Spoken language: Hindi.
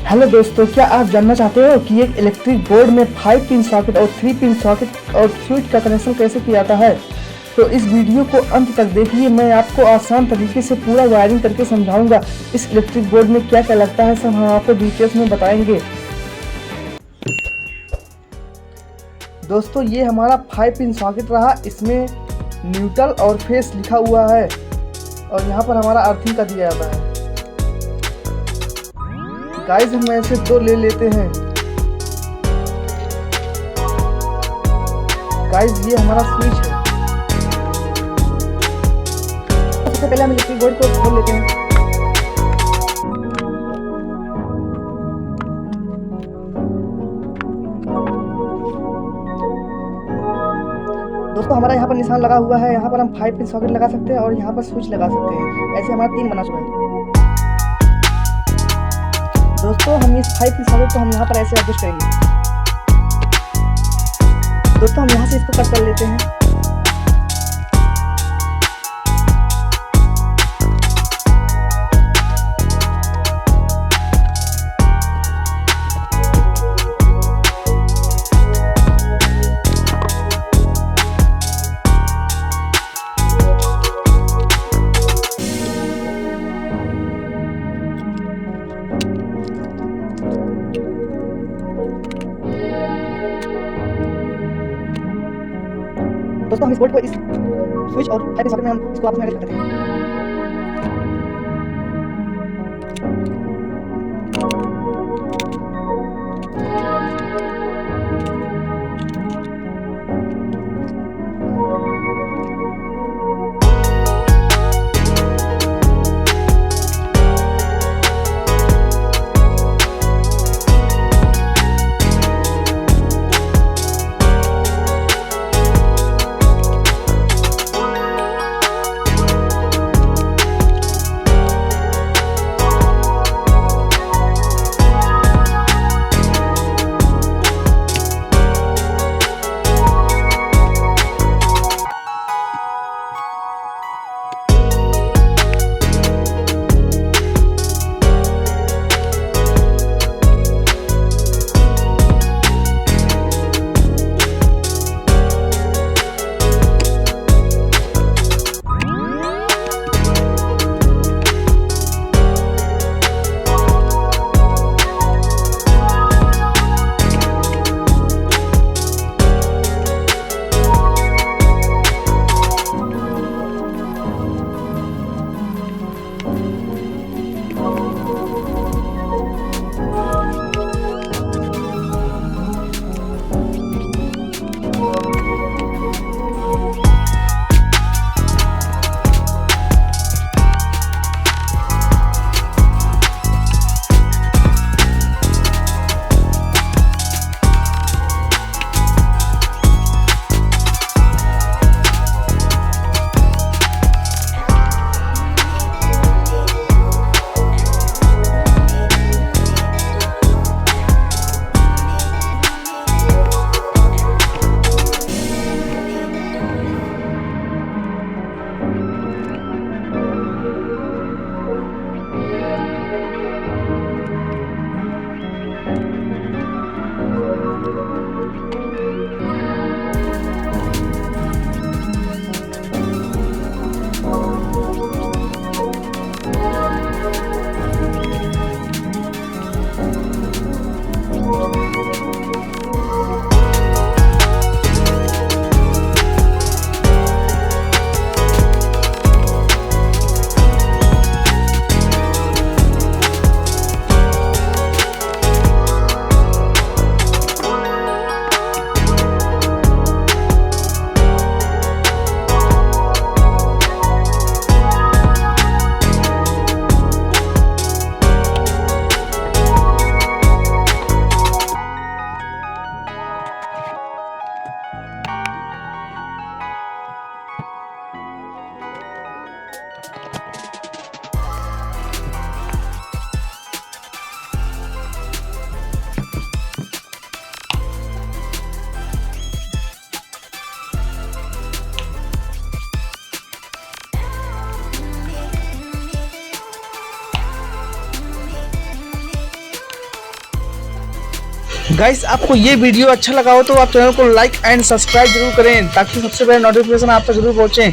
हेलो दोस्तों, क्या आप जानना चाहते हो कि एक इलेक्ट्रिक बोर्ड में 5 पिन सॉकेट और 3 पिन सॉकेट और स्विच का कनेक्शन कैसे किया जाता है? तो इस वीडियो को अंत तक देखिए। मैं आपको आसान तरीके से पूरा वायरिंग करके समझाऊंगा। इस इलेक्ट्रिक बोर्ड में क्या क्या लगता है सब हम आपको डिटेल्स में बताएंगे। दोस्तों, ये हमारा 5 पिन सॉकेट रहा। इसमें न्यूट्रल और फेस लिखा हुआ है और यहाँ पर हमारा अर्थिंग का दिया जाता है। गाइस, हम ऐसे 2 ले लेते हैं। गाइस, ये हमारा स्विच है। सबसे पहले हम इलेक्ट्रिक बोर्ड को खोल लेते हैं। दोस्तों, हमारा यहाँ पर निशान लगा हुआ है। यहाँ पर हम 5 पिन सॉकेट लगा सकते हैं और यहाँ पर स्विच लगा सकते हैं। ऐसे हमारा 3 बना चुका है। दोस्तों, हम इस 5 पिन सॉकेट को हम यहाँ पर ऐसे एडजस्ट करेंगे। दोस्तों, हम यहाँ से इसको कट कर लेते हैं। दोस्तों, हम इस बोर्ड को इस स्विच और 5 पिन सॉकेट में हम इसको आपस में ऐड करते हैं। गाइस आपको ये वीडियो अच्छा लगा हो तो आप चैनल को लाइक एंड सब्सक्राइब जरूर करें ताकि सबसे पहले नोटिफिकेशन आप तक जरूर पहुंचे।